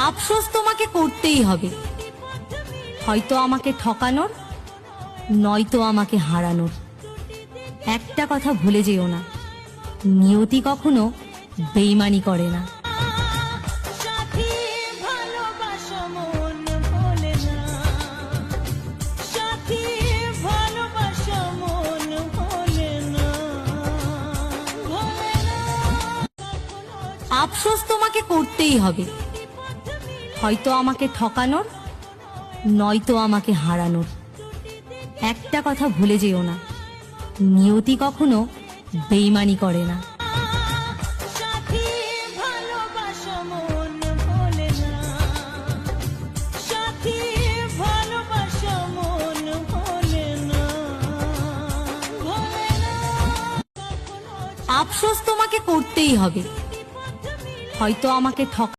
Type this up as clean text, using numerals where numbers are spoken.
আফসোস তোমাকে করতেই হবে, হয়তো আমাকে ঠকানোর, নয়তো আমাকে হারানোর। একটা কথা ভুলে যেও না, নিয়তি কখনো বেইমানি করে না। আফসোস তোমাকে করতেই হবে, হয়তো আমাকে ঠকানোর, নয়তো আমাকে হারানোর। একটা কথা ভুলে যেও না, নিয়তি কখনো বেইমানি করে না। আফসোস তোমাকে করতেই হবে, হয়তো আমাকে